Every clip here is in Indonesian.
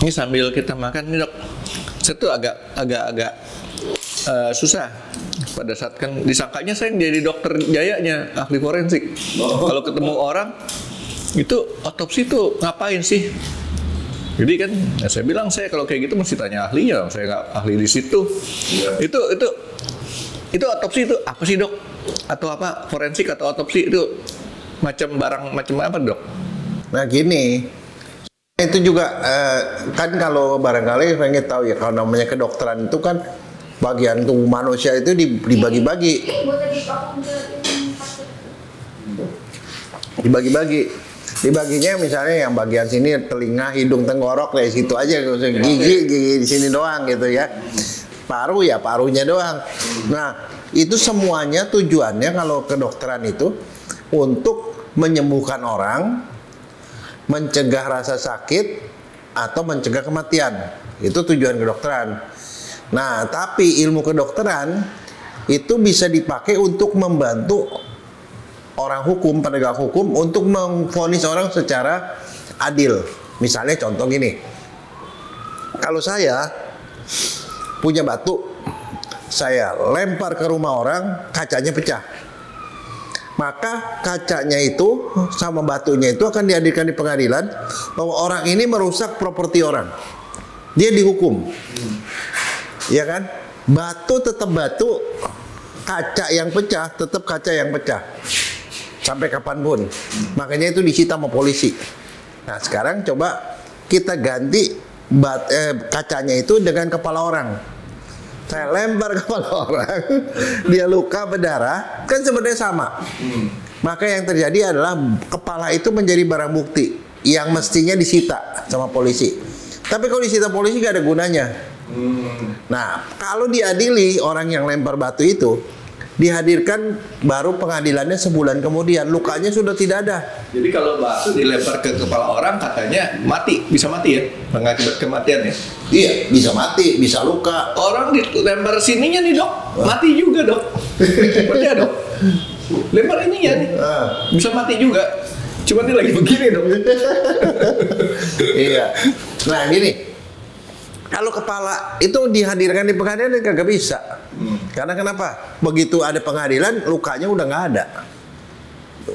Ini sambil kita makan nih dok, saya tuh agak susah pada saat kan disangkanya saya jadi dokter jayanya, ahli forensik. Kalau ketemu orang itu otopsi tuh ngapain sih? Jadi kan ya saya bilang saya kalau kayak gitu mesti tanya ahlinya, saya nggak ahli di situ. Itu otopsi itu apa sih dok? Atau apa forensik atau otopsi itu macam apa dok? Nah gini, itu juga kan kalau barangkali pengen tahu ya, kalau namanya kedokteran itu kan bagian tubuh manusia itu dibagi-bagi. Dibaginya misalnya yang bagian sini telinga, hidung, tenggorok, dari situ aja, gigi di sini doang gitu ya. Paru ya parunya doang. Nah, itu semuanya tujuannya kalau kedokteran itu untuk menyembuhkan orang, mencegah rasa sakit atau mencegah kematian. Itu tujuan kedokteran. Nah, tapi ilmu kedokteran itu bisa dipakai untuk membantu orang hukum, penegak hukum untuk memvonis orang secara adil. Misalnya contoh gini, kalau saya punya batu, saya lempar ke rumah orang, kacanya pecah, maka kacanya itu sama batunya itu akan dihadirkan di pengadilan bahwa orang ini merusak properti orang, dia dihukum. Ya kan? Batu tetap batu, kaca yang pecah tetap kaca yang pecah sampai kapanpun. Makanya itu disita sama polisi. Nah sekarang coba kita ganti kacanya itu dengan kepala orang. Saya lempar kepala orang, dia luka berdarah, kan sebenarnya sama. Maka yang terjadi adalah kepala itu menjadi barang bukti yang mestinya disita sama polisi. Tapi kalau disita polisi gak ada gunanya. Nah kalau diadili orang yang lempar batu itu, dihadirkan baru pengadilannya sebulan kemudian, lukanya sudah tidak ada. Jadi kalau batu dilempar ke kepala orang katanya mati, bisa mati ya, mengakibat kematian ya? Iya, bisa mati, bisa luka. Orang dilempar sininya nih dok, mati juga dok. Percaya dok? Lempar ininya nih, bisa mati juga. Cuma dia lagi begini dok. Iya. Nah gini, kalau kepala itu dihadirkan di pengadilan kagak bisa. Karena kenapa? Begitu ada pengadilan, lukanya udah nggak ada.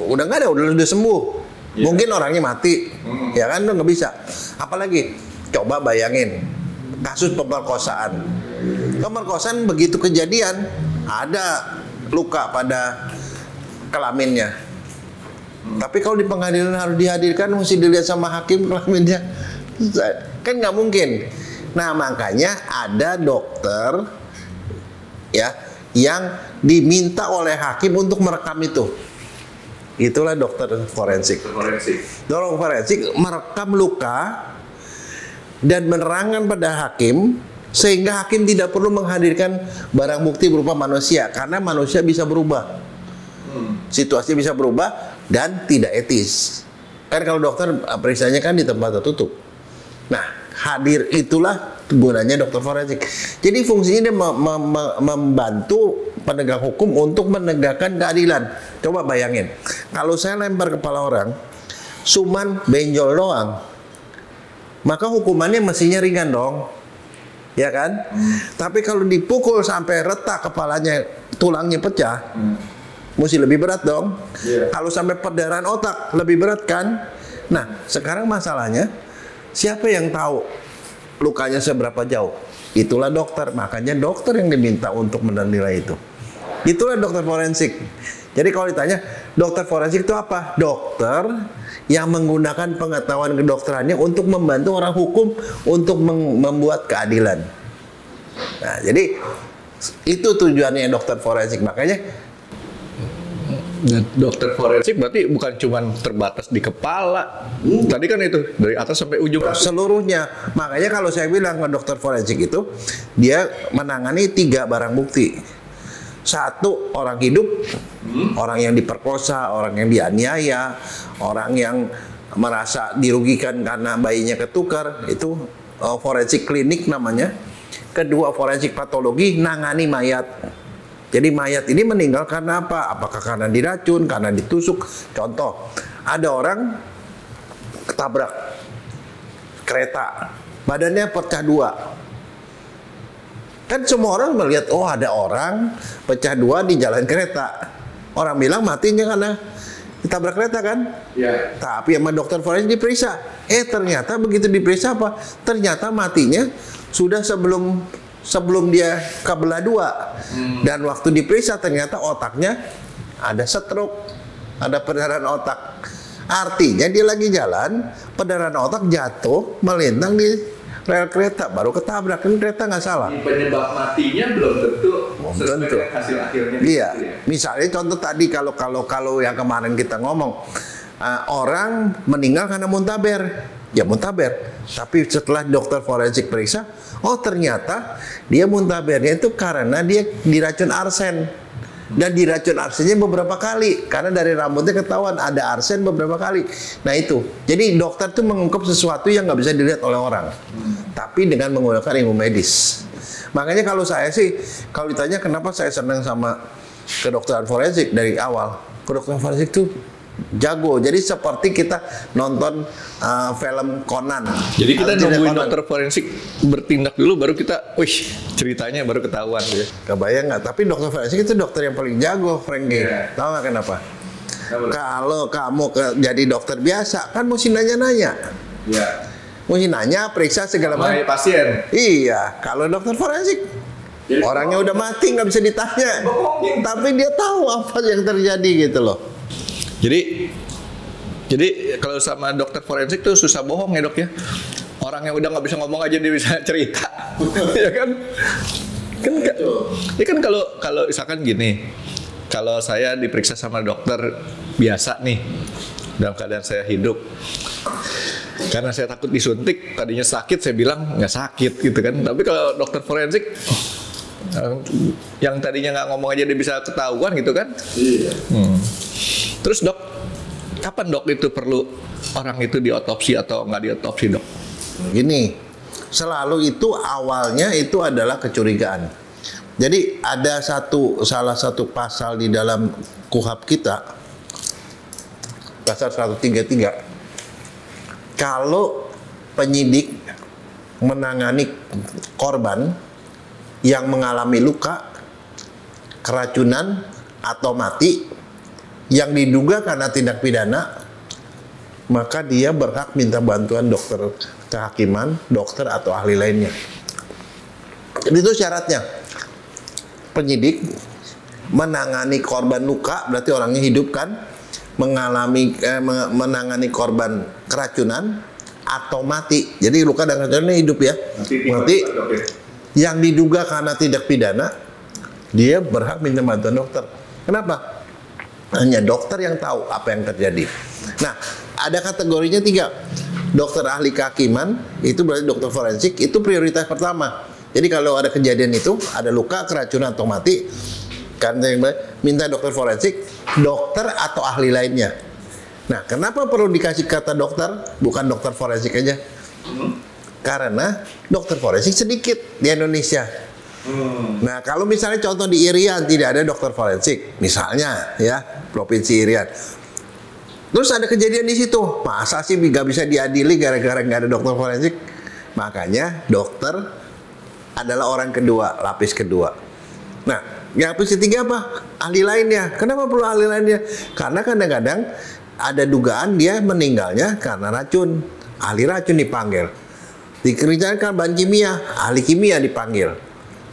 Udah sembuh. Mungkin orangnya mati, ya kan? Udah nggak bisa. Apalagi, coba bayangin kasus pemerkosaan. Pemerkosaan begitu kejadian, ada luka pada kelaminnya. Tapi kalau di pengadilan harus dihadirkan, mesti dilihat sama hakim kelaminnya. Kan nggak mungkin. Nah makanya ada dokter ya yang diminta oleh hakim untuk merekam itu. Itulah dokter forensik. Dokter forensik merekam luka dan menerangkan pada hakim sehingga hakim tidak perlu menghadirkan barang bukti berupa manusia karena manusia bisa berubah. Situasi bisa berubah dan tidak etis. Kan kalau dokter periksanya kan di tempat tertutup. Nah, hadir itulah gunanya dokter forensik. Jadi fungsinya dia membantu penegak hukum untuk menegakkan keadilan. Coba bayangin, kalau saya lempar kepala orang, cuman benjol doang, maka hukumannya mestinya ringan dong, ya kan? Tapi kalau dipukul sampai retak kepalanya, tulangnya pecah, mesti lebih berat dong. Kalau sampai perdarahan otak, lebih berat kan? Nah, sekarang masalahnya, siapa yang tahu lukanya seberapa jauh? Itulah dokter. Makanya dokter yang diminta untuk menilai itu. Itulah dokter forensik. Jadi kalau ditanya, dokter forensik itu apa? Dokter yang menggunakan pengetahuan kedokterannya untuk membantu orang hukum untuk membuat keadilan. Nah, jadi itu tujuannya dokter forensik. Makanya dokter forensik berarti bukan cuma terbatas di kepala. Tadi kan itu dari atas sampai ujung seluruhnya. Makanya kalau saya bilang ke dokter forensik itu dia menangani 3 barang bukti. 1 orang hidup, orang yang diperkosa, orang yang dianiaya, orang yang merasa dirugikan karena bayinya ketukar, itu forensik klinik namanya. Kedua forensik patologi, nangani mayat. Jadi mayat ini meninggal karena apa? Apakah karena diracun, karena ditusuk? Contoh, ada orang ketabrak kereta, badannya pecah dua. Kan semua orang melihat, oh ada orang pecah dua di jalan kereta. Orang bilang matinya karena ditabrak kereta kan? Iya. Tapi sama dokter forensik diperiksa. Ternyata begitu diperiksa apa? Ternyata matinya sudah sebelum dia kebelah dua. Dan waktu diperiksa ternyata otaknya ada stroke, ada perdarahan otak. Artinya dia lagi jalan, perdarahan otak jatuh, melintang di rel kereta, baru ketabrak. Kan kereta nggak salah. Penyebab matinya belum tentu sesuai tentu. dengan hasil akhirnya. Iya, Gitu ya. misalnya contoh tadi kalau yang kemarin kita ngomong, orang meninggal karena muntaber, ya muntaber. Tapi setelah dokter forensik periksa, oh ternyata dia muntabernya itu karena dia diracun arsen. Dan diracun arsennya beberapa kali, karena dari rambutnya ketahuan ada arsen beberapa kali. Nah itu, jadi dokter tuh mengungkap sesuatu yang nggak bisa dilihat oleh orang, tapi dengan menggunakan ilmu medis. Makanya kalau saya sih, kalau ditanya kenapa saya senang sama kedokteran forensik dari awal, kedokteran forensik tuh jago. Jadi seperti kita nonton film Conan. Jadi kita nungguin Conan. dokter forensik bertindak dulu, baru kita, wih ceritanya baru ketahuan gitu. Kebayang nggak? Tapi dokter forensik itu dokter yang paling jago, Frankie. Iya. Tahu nggak kenapa? Kenapa? Kalau kamu jadi dokter biasa, kan mesti nanya-nanya. Iya. Mesti nanya, periksa segala Sama macam. pasien. Iya, kalau dokter forensik, Jadi orangnya udah mati nggak bisa ditanya. Bohongin. Tapi dia tahu apa yang terjadi gitu loh. Jadi kalau sama dokter forensik tuh susah bohong ya dok ya. Orang yang udah nggak bisa ngomong aja dia bisa cerita, ya kan? Ya kan kalau misalkan gini, kalau saya diperiksa sama dokter biasa nih dalam keadaan saya hidup, karena saya takut disuntik, tadinya sakit saya bilang nggak sakit gitu kan. Tapi kalau dokter forensik yang tadinya nggak ngomong aja dia bisa ketahuan gitu kan? Iya. Terus dok, kapan dok itu perlu orang itu diotopsi atau nggak diotopsi dok? Gini, selalu itu awalnya itu adalah kecurigaan. Jadi ada salah satu pasal di dalam KUHP kita, pasal 133. Kalau penyidik menangani korban yang mengalami luka, keracunan atau mati yang diduga karena tindak pidana, maka dia berhak minta bantuan dokter kehakiman, dokter atau ahli lainnya. Jadi itu syaratnya. Penyidik menangani korban luka, berarti orangnya hidup kan, menangani korban keracunan atau mati. Jadi luka dan keracunan hidup ya. Mati. Yang diduga karena tindak pidana, dia berhak minta bantuan dokter. Kenapa? Hanya dokter yang tahu apa yang terjadi. Nah, ada kategorinya 3. Dokter ahli kehakiman, itu berarti dokter forensik, itu prioritas pertama. Jadi kalau ada kejadian itu, ada luka, keracunan atau mati, kan minta dokter forensik, dokter atau ahli lainnya. Nah, kenapa perlu dikasih kata dokter, bukan dokter forensik aja? Karena dokter forensik sedikit di Indonesia. Nah, kalau misalnya contoh di Irian tidak ada dokter forensik, misalnya ya, Provinsi Irian. Terus ada kejadian di situ, masa sih nggak bisa diadili gara-gara nggak ada dokter forensik? Makanya dokter adalah orang kedua, lapis kedua. Nah, yang lapis ketiga apa? Ahli lainnya. Kenapa perlu ahli lainnya? Karena kadang-kadang ada dugaan dia meninggalnya karena racun. Ahli racun dipanggil. Dikerjakan bahan kimia, ahli kimia dipanggil.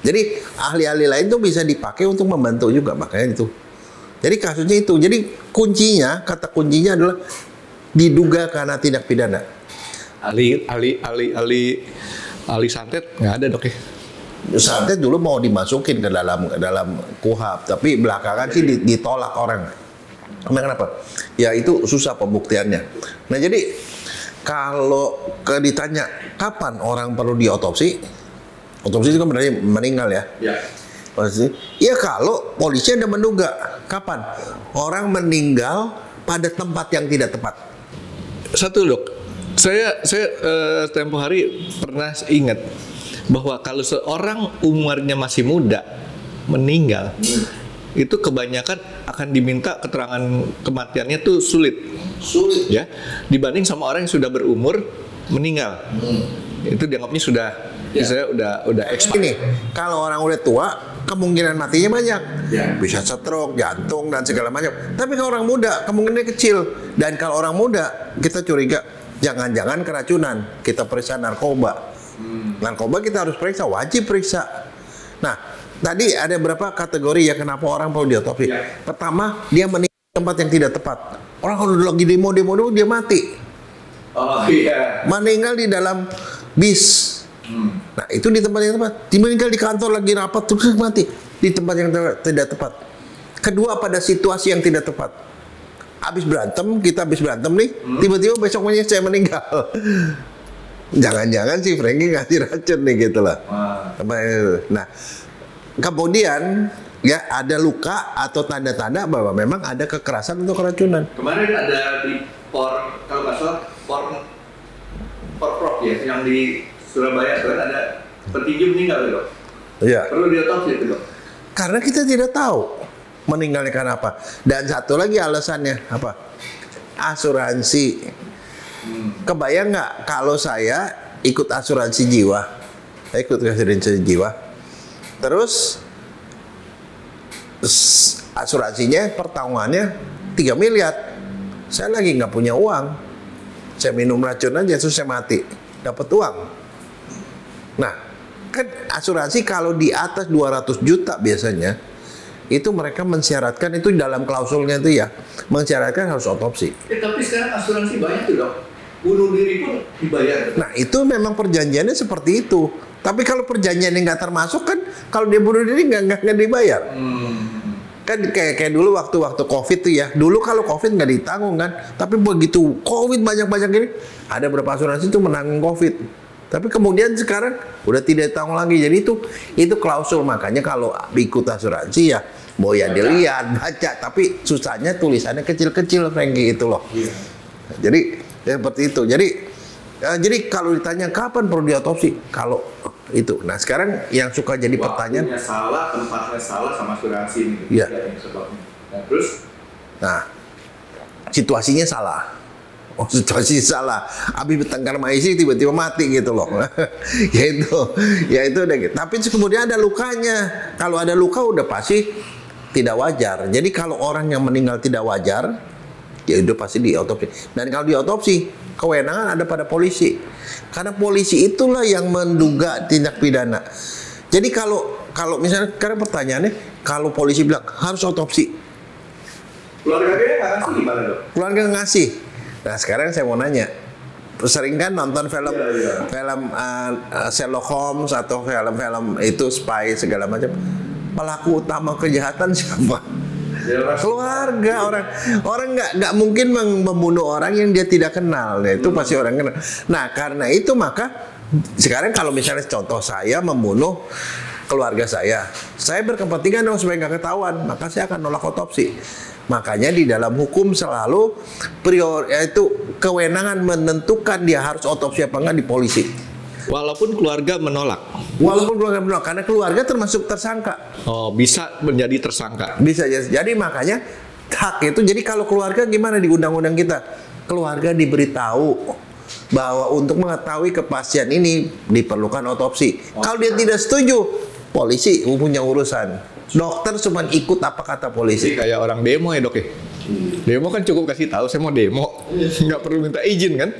Jadi ahli-ahli lain tuh bisa dipakai untuk membantu juga, makanya itu. Jadi kasusnya itu. Jadi kuncinya, kata kuncinya adalah diduga karena tindak pidana. Ahli santet nggak ada dok ya? Santet dulu mau dimasukin ke dalam KUHP, tapi belakangan sih ditolak orang. Kenapa? Ya itu susah pembuktiannya. Nah jadi kalau ditanya kapan orang perlu diotopsi, otopsi itu kan berarti meninggal ya. Ya. Pasti. Ya kalau polisi ada menduga kapan orang meninggal pada tempat yang tidak tepat. Satu dok, saya tempo hari pernah ingat bahwa kalau seorang umurnya masih muda meninggal, itu kebanyakan akan diminta keterangan kematiannya tuh sulit Sulit. ya, dibanding sama orang yang sudah berumur meninggal. itu dianggapnya sudah saya udah expire. Ini kalau orang udah tua kemungkinan matinya banyak, bisa stroke, jantung dan segala macam. Tapi kalau orang muda kemungkinannya kecil. Dan kalau orang muda kita curiga jangan-jangan keracunan, kita periksa narkoba. Narkoba kita harus periksa, wajib periksa. Nah, tadi ada berapa kategori ya kenapa orang perlu diotopsi? Pertama, dia meninggal di tempat yang tidak tepat. Orang kalau lagi demo dia mati. Meninggal di dalam bis. Nah, itu di tempat yang tepat. Meninggal di kantor lagi rapat terus mati di tempat yang tidak tepat. Kedua, pada situasi yang tidak tepat. Kita habis berantem nih, tiba-tiba besoknya saya meninggal. Jangan-jangan si Franky ngasih racun nih gitu lah. Nah, kemudian ya ada luka atau tanda-tanda bahwa memang ada kekerasan atau keracunan. Kemarin ada di kalau nggak salah Porprov ya, yang di Surabaya kan ada petinju meninggal ya, Dok. Iya. Perlu diotopsi itu, Dok. Karena kita tidak tahu meninggalnya karena apa. Dan satu lagi alasannya apa? Asuransi. Kebayang nggak kalau saya ikut asuransi jiwa? Saya ikut asuransi jiwa. Terus asuransinya pertahuannya 3 miliar. Saya lagi nggak punya uang. Saya minum racun aja terus saya mati. Dapat uang. Nah, kan asuransi kalau di atas 200 juta biasanya itu mereka mensyaratkan itu dalam klausulnya itu ya, mensyaratkan harus otopsi. Tapi sekarang asuransi banyak tuh, Dok. Bunuh diri pun dibayar. Nah, itu memang perjanjiannya seperti itu. Tapi kalau perjanjiannya nggak termasuk kan, kalau dia bunuh diri nggak dibayar. Kan kayak dulu waktu COVID tuh ya. Dulu kalau COVID nggak ditanggung kan. Tapi begitu COVID banyak-banyak ini, ada beberapa asuransi itu menanggung COVID. Tapi kemudian sekarang udah tidak ditanggung lagi. Jadi itu klausul. Makanya kalau ikut asuransi ya, mau ya dilihat, baca. Tapi susahnya tulisannya kecil-kecil, Franky, itu loh. Jadi ya seperti itu. Jadi kalau ditanya kapan perlu diotopsi, kalau itu. Nah, sekarang yang suka jadi pertanyaan, waktunya salah, tempatnya salah sama asuransi ini. Iya. Sebabnya. Nah, terus? Nah, situasinya salah. Oh, situasi salah. Habis bertengkar sama istri tiba-tiba mati gitu loh. ya itu udah gitu. Tapi kemudian ada lukanya. Kalau ada luka udah pasti tidak wajar. Jadi kalau orang yang meninggal tidak wajar, ya udah pasti diotopsi. Dan kalau diotopsi, kewenangan ada pada polisi. Karena polisi itulah yang menduga tindak pidana. Jadi kalau misalnya sekarang pertanyaannya, kalau polisi bilang harus otopsi, keluarga nggak ngasih gimana, Dok? Keluarga ngasih. Nah, sekarang saya mau nanya, sering kan nonton film Sherlock Holmes atau film-film itu spy segala macam. Pelaku utama kejahatan siapa? Keluarga. Orang nggak mungkin membunuh orang yang dia tidak kenal, ya, itu pasti orang kenal. Nah, karena itu maka sekarang kalau misalnya contoh saya membunuh keluarga saya berkepentingan dong supaya nggak ketahuan, maka saya akan nolak otopsi. Makanya di dalam hukum selalu yaitu kewenangan menentukan dia harus otopsi apa enggak di polisi. Walaupun keluarga menolak. Karena keluarga termasuk tersangka. Oh, bisa menjadi tersangka. Bisa jadi makanya hak itu. Jadi kalau keluarga gimana di undang-undang kita? Keluarga diberitahu bahwa untuk mengetahui kepastian ini diperlukan otopsi. Kalau dia tidak setuju, polisi punya urusan. Dokter cuma ikut apa kata polisi. Jadi kayak orang demo ya, Dok ya. Demo kan cukup kasih tahu saya mau demo, nggak perlu minta izin kan?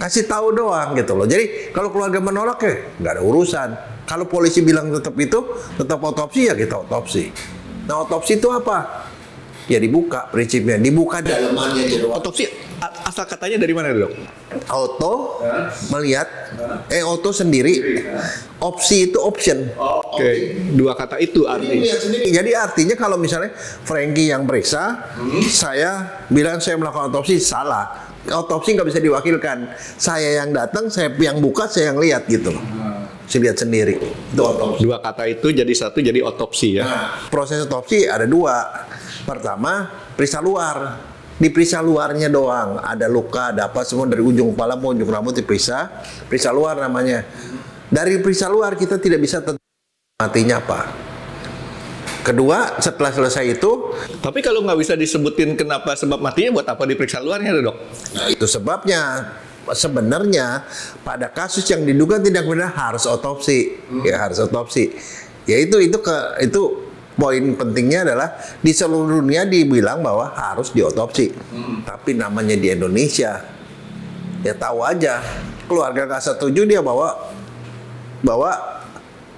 Kasih tahu doang gitu loh. Jadi kalau keluarga menolak ya nggak ada urusan. Kalau polisi bilang tetap otopsi ya kita otopsi. Nah, otopsi itu apa? Ya dibuka prinsipnya, dibuka dalamannya. Otopsi asal katanya dari mana, Dok? Auto melihat, auto sendiri. Opsi itu option. Oke. Dua kata itu artinya. Jadi artinya kalau misalnya Franky yang periksa, saya bilang saya melakukan otopsi, salah. Otopsi nggak bisa diwakilkan. Saya yang datang, saya yang buka, saya yang lihat gitu loh. Saya lihat sendiri. Itu otopsi. Dua kata itu jadi satu, jadi otopsi ya. Nah, proses otopsi ada dua. Pertama, periksa luar. Diperiksa luarnya doang. Ada luka, ada apa semua dari ujung kepala mau ujung rambut diperiksa. Periksa luar namanya. Dari periksa luar kita tidak bisa tentu matinya apa. Kedua, setelah selesai itu, tapi kalau nggak bisa disebutin kenapa sebab matinya, buat apa diperiksa luarnya, Dok? Nah, itu sebabnya. sebenarnya pada kasus yang diduga tindak pidana harus otopsi, ya harus otopsi. Ya itu poin pentingnya adalah di seluruh dunia dibilang bahwa harus diotopsi. Tapi namanya di Indonesia, ya tahu aja keluarga nggak setuju dia bawa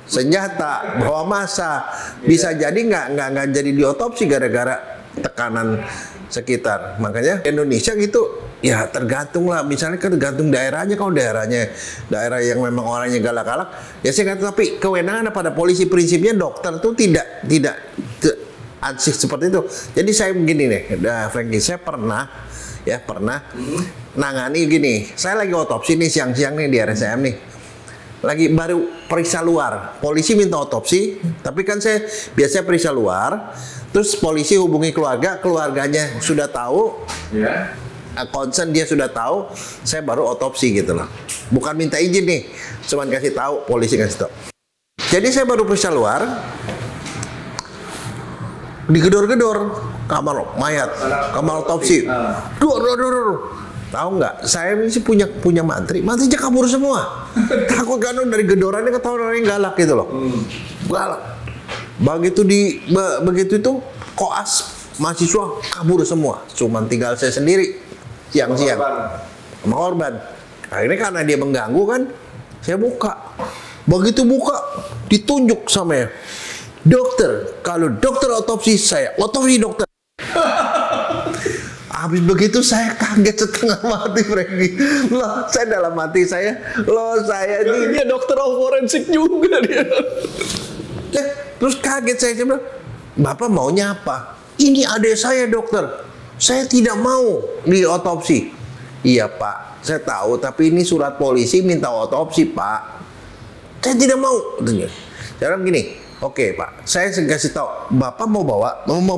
senjata, bawa massa, bisa jadi nggak jadi diotopsi gara-gara tekanan sekitar. Makanya Indonesia gitu ya tergantung lah, misalnya tergantung daerahnya. Kalau daerah yang memang orangnya galak-galak ya saya kata, tapi kewenangan pada polisi prinsipnya dokter tuh tidak ansih seperti itu. Jadi saya begini nih, Frankie, saya pernah nangani gini, saya lagi otopsi nih siang-siang nih di RSCM nih, lagi baru periksa luar, polisi minta otopsi, tapi kan saya biasanya periksa luar, terus polisi hubungi keluarganya sudah tahu, concern dia sudah tahu, saya baru otopsi gitu loh, bukan minta izin nih, cuman kasih tahu, polisi kasih tahu. Jadi saya baru periksa luar, digedor-gedor kamar mayat, kamar otopsi, tahu nggak? Saya ini sih punya mantrinya kabur semua. Takut kan dari gedorannya ketahuan orang yang galak gitu loh. Galak. Begitu itu koas mahasiswa kabur semua. Cuman tinggal saya sendiri siang-siang sama korban. Akhirnya karena dia mengganggu kan, saya buka. Begitu buka, ditunjuk sama ya. Dokter, kalau dokter otopsi, saya otopsi dokter. Habis begitu saya kaget setengah mati, Frankie. Loh, saya dalam hati saya ini Dia dokter forensik juga dia. Terus kaget saya bilang, Bapak maunya apa? Ini adik saya dokter, saya tidak mau diotopsi. Iya Pak, saya tahu, tapi ini surat polisi minta otopsi Pak. Saya tidak mau. Sekarang gini, oke Pak, saya kasih tahu, Bapak mau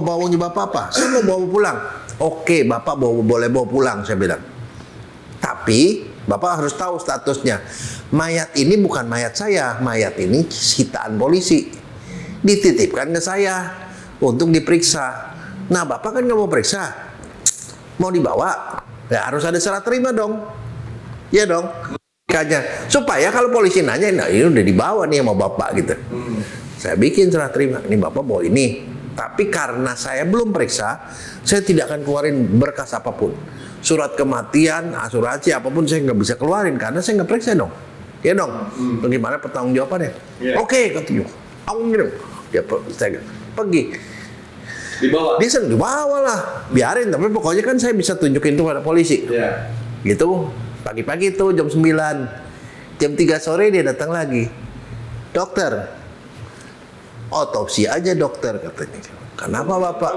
bawanya Bapak apa? Saya mau bawa pulang. Oke, Bapak boleh bawa pulang, saya bilang. Tapi Bapak harus tahu statusnya. Mayat ini bukan mayat saya, mayat ini sitaan polisi. Dititipkan ke saya untuk diperiksa. Nah, Bapak kan nggak mau periksa, mau dibawa, ya harus ada serah terima dong. Ya dong. Supaya kalau polisi nanya, nah ini udah dibawa nih sama Bapak gitu. Saya bikin serah terima, ini Bapak bawa ini. Tapi karena saya belum periksa, saya tidak akan keluarin berkas apapun. Surat kematian, asuransi, apapun saya nggak bisa keluarin karena saya nggak periksa dong. Ya dong. Bagaimana pertanggungjawabannya? Oke, katanya. Dia pergi. Dibawa lah. Biarin, tapi pokoknya kan saya bisa tunjukin itu pada polisi. Gitu. Pagi-pagi tuh jam 9. Jam 3 sore dia datang lagi. Dokter, otopsi aja dokter, katanya. Kenapa Bapak?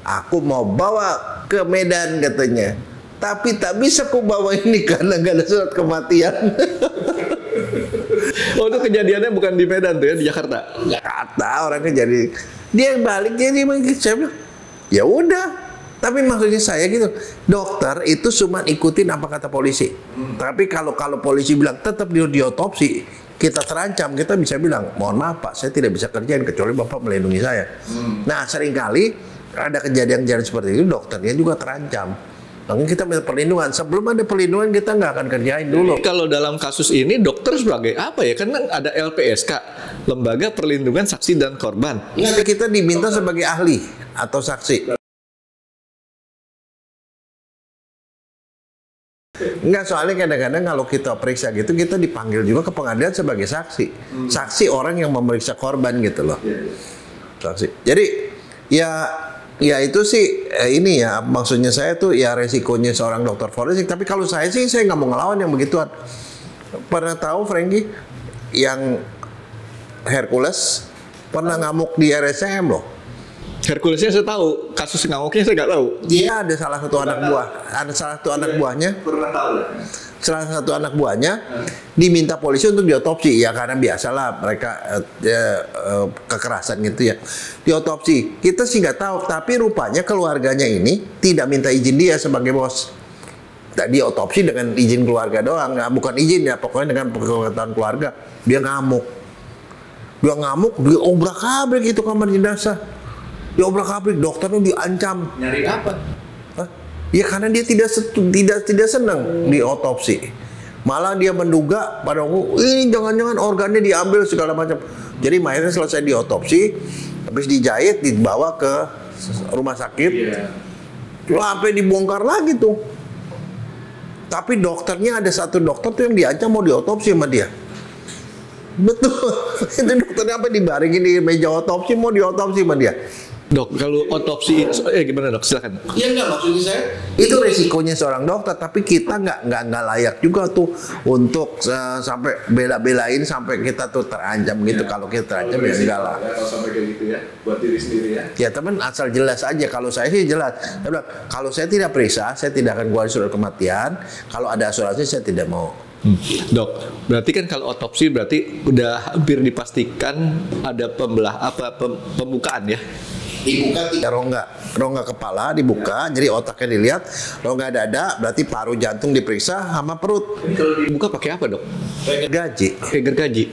Aku mau bawa ke Medan, katanya. Tapi tak bisa ku bawa ini karena nggak ada surat kematian. Oh, itu kejadiannya bukan di Medan tuh ya, di Jakarta. Jakarta orangnya jadi dia balik jadi saya bilang, ya udah. Tapi maksudnya saya gitu, dokter itu cuma ikutin apa kata polisi. Tapi kalau polisi bilang tetap diotopsi, kita terancam, kita bisa bilang, mohon maaf Pak, saya tidak bisa kerjain kecuali Bapak melindungi saya. Nah, seringkali ada kejadian-kejadian seperti itu, dokternya juga terancam. Makanya kita minta perlindungan. Sebelum ada perlindungan, kita nggak akan kerjain dulu. Kalau dalam kasus ini, dokter sebagai apa ya? Karena ada LPSK, Lembaga Perlindungan Saksi dan Korban. Nanti kita diminta sebagai ahli atau saksi. Enggak, soalnya kadang-kadang kalau kita periksa gitu, kita dipanggil juga ke pengadilan sebagai saksi. Saksi orang yang memeriksa korban gitu loh. Saksi. Jadi ya itu sih ini ya, maksudnya saya tuh ya resikonya seorang dokter forensik. Tapi kalau saya sih, saya nggak mau ngelawan yang begituan. Pernah tahu Frankie yang Hercules pernah ngamuk di RSCM loh. Herculesnya saya tahu, kasus ngamuknya saya nggak tahu. Dia ada salah satu anak buah, salah satu anak buahnya diminta polisi untuk diotopsi. Ya karena biasalah mereka kekerasan gitu ya, diotopsi. Kita sih nggak tahu, tapi rupanya keluarganya ini tidak minta izin dia sebagai bos. Diotopsi dengan izin keluarga doang, bukan izin ya, pokoknya dengan pengetahuan keluarga. Dia ngamuk, dia obrak-abrik itu kamar jenazah. Diobrak-abrik, dokternya diancam. Nyari apa? Hah? Ya karena dia tidak senang di otopsi. Malah dia menduga pada ini jangan-jangan organnya diambil segala macam. Jadi mayatnya selesai diotopsi, habis dijahit dibawa ke rumah sakit. Sampai dibongkar lagi tuh. Tapi dokternya ada satu dokter tuh yang diancam mau diotopsi sama dia. Betul. Itu dokternya apa dibaringin di meja otopsi mau diotopsi sama dia. Dok, kalau otopsi gimana dok? Silakan. Iya enggak, maksudnya saya itu resikonya seorang dokter, tapi kita nggak layak juga tuh untuk sampai bela-belain sampai kita tuh terancam gitu. Kalau kita terancam ya enggak lah. Kalau sampai kayak gitu ya, buat diri sendiri ya. Ya teman, asal jelas aja. Kalau saya sih jelas. Saya bilang, kalau saya tidak periksa, saya tidak akan keluar surat kematian. Kalau ada asuransi saya tidak mau. Dok, berarti kan kalau otopsi berarti udah hampir dipastikan ada pembukaan ya? Dibuka 3 rongga kepala dibuka, jadi otaknya dilihat, rongga dada berarti paru jantung diperiksa sama perut. Ini kalau dibuka pakai apa dok? Gaji. Pakai gergaji.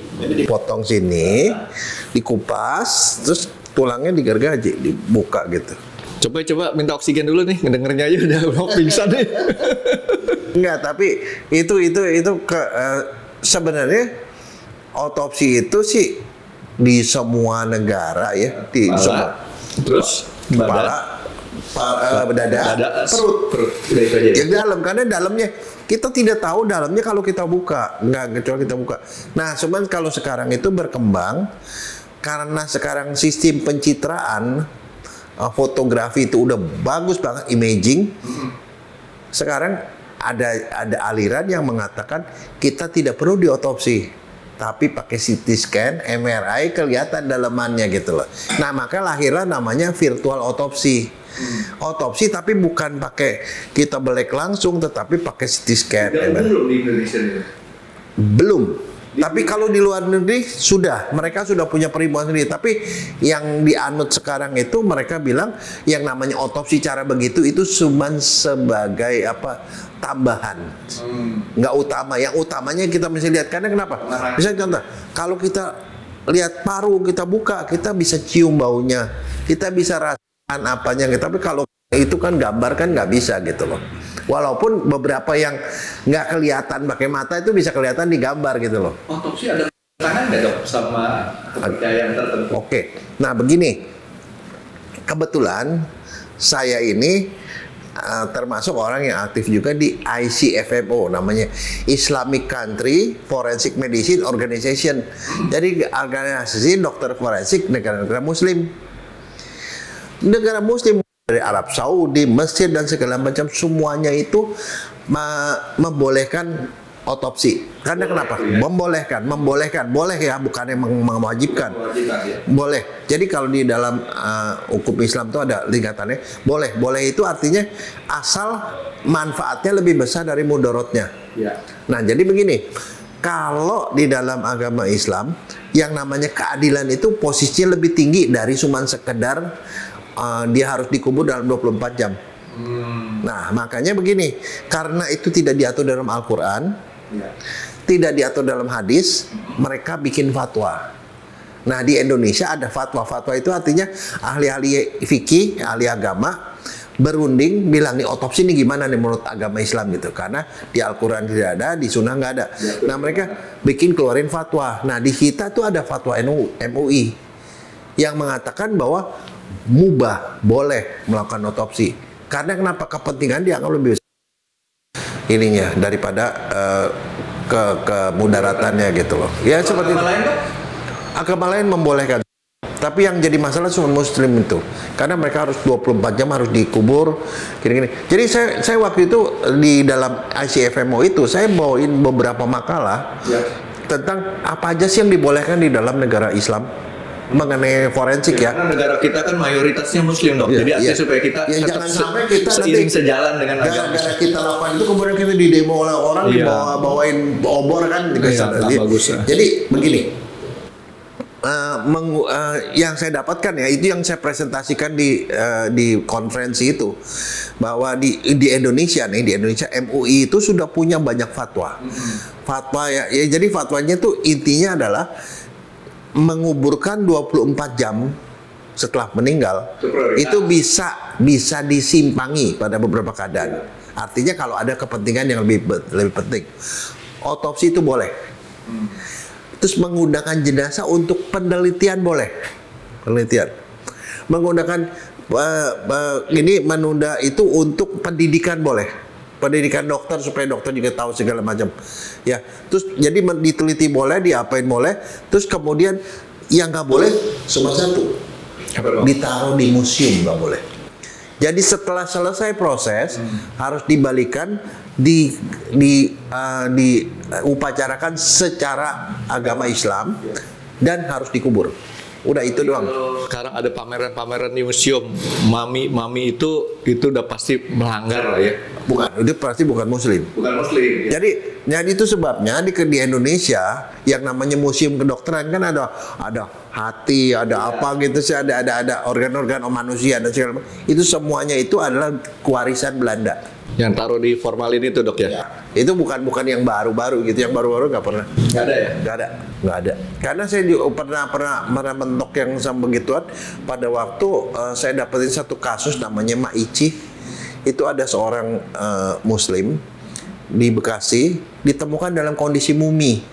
Dipotong sini, dikupas, terus tulangnya digergaji, dibuka gitu. Coba minta oksigen dulu nih, ngedengernya aja udah mau pingsan nih. Enggak, tapi itu sebenarnya otopsi itu sih di semua negara ya, di semua. Terus Kepala, dada, perut. Yang dalam, karena dalamnya kita tidak tahu dalamnya kalau kita buka, nggak kecuali kita buka. Nah, cuman kalau sekarang itu berkembang karena sekarang sistem pencitraan fotografi itu udah bagus banget, imaging. Sekarang ada aliran yang mengatakan kita tidak perlu diotopsi, tapi pakai CT scan, MRI kelihatan dalamannya gitu loh. Nah, maka lahirlah namanya virtual otopsi. Otopsi tapi bukan pakai kita belek langsung, tetapi pakai CT scan. Belum di Indonesia ini. Belum. Tapi kalau di luar negeri sudah, mereka sudah punya perhitungan sendiri. Tapi yang dianut sekarang itu mereka bilang yang namanya otopsi cara begitu itu cuma sebagai tambahan, nggak utama. Yang utamanya kita mesti lihat, karena kenapa? Misalnya contoh, kalau kita lihat paru kita buka, kita bisa cium baunya, kita bisa rasakan apanya. Tapi kalau itu kan gambar kan nggak bisa gitu loh. Walaupun beberapa yang nggak kelihatan pakai mata itu bisa kelihatan di gambar gitu loh. Otopsi ada tangan nggak dok sama kepercayaan tertentu? Oke, nah begini, kebetulan saya ini termasuk orang yang aktif juga di ICFMO, namanya Islamic Country Forensic Medicine Organization. Jadi organisasi dokter forensik negara-negara Muslim. Negara Muslim dari Arab Saudi, Mesir dan segala macam, semuanya itu membolehkan otopsi. Karena kenapa? Membolehkan, boleh ya, bukan yang mewajibkan. Boleh. Jadi kalau di dalam hukum Islam itu ada tingkatannya. Boleh itu artinya asal manfaatnya lebih besar dari mudorotnya. Nah, jadi begini. Kalau di dalam agama Islam yang namanya keadilan itu posisinya lebih tinggi dari cuma sekedar dia harus dikubur dalam 24 jam. Nah, makanya begini, karena itu tidak diatur dalam Al-Quran, tidak diatur dalam hadis, mereka bikin fatwa. Nah, di Indonesia ada fatwa. Fatwa itu artinya ahli-ahli fikih, ahli agama berunding bilang nih otopsi ini gimana nih menurut agama Islam gitu. Karena di Al-Quran tidak ada, di Sunnah nggak ada. Nah, mereka bikin keluarin fatwa. Nah, di kita tuh ada fatwa MUI yang mengatakan bahwa mubah, boleh melakukan otopsi. Karena kenapa? Kepentingan dianggap lebih besar ininya daripada kemudaratannya gitu loh. Ya seperti itu. Agama lain membolehkan. Tapi yang jadi masalah cuma Muslim itu. Karena mereka harus 24 jam harus dikubur gini-gini. Jadi saya waktu itu di dalam ICFMO itu saya bawain beberapa makalah tentang apa aja sih yang dibolehkan di dalam negara Islam mengenai forensik ya. Karena negara kita kan mayoritasnya Muslim dok. Jadi artinya supaya kita jangan sampai kita seiring sejalan dengan agama. Gara-gara kita lakukan itu kemudian kita didemo oleh orang, dibawain obor kan. Jadi begini, yang saya dapatkan ya, itu yang saya presentasikan di konferensi itu, bahwa di Indonesia nih, di Indonesia MUI itu sudah punya banyak fatwa. Fatwa ya jadi fatwanya tuh intinya adalah menguburkan 24 jam setelah meninggal Itu prioritas. itu bisa disimpangi pada beberapa keadaan. Artinya kalau ada kepentingan yang lebih penting, otopsi itu boleh. Terus menggunakan jenazah untuk penelitian boleh, penelitian. Menggunakan ini menunda itu untuk pendidikan boleh, pendidikan dokter supaya dokter juga tahu segala macam. Ya, terus jadi diteliti boleh, diapain boleh. Terus kemudian yang nggak boleh cuma satu, ditaruh di museum nggak boleh. Jadi setelah selesai proses harus dibalikan, diupacarakan secara agama Islam dan harus dikubur. Udah itu doang. Sekarang ada pameran-pameran di museum, mami itu udah pasti melanggar lah ya. Bukan, itu pasti bukan Muslim. Bukan Muslim. Ya. Jadi itu sebabnya di Indonesia yang namanya museum kedokteran kan ada hati, ada apa gitu sih, ada organ-organ manusia dan segala macam. Itu semuanya itu adalah warisan Belanda. Yang taruh di formalin itu dok ya? Itu bukan yang baru-baru gitu, yang baru-baru nggak pernah. Nggak ada ya? Nggak ada. Karena saya juga pernah mentok yang sama begituan. Pada waktu saya dapetin satu kasus namanya Maici. Itu ada seorang Muslim di Bekasi ditemukan dalam kondisi mumi.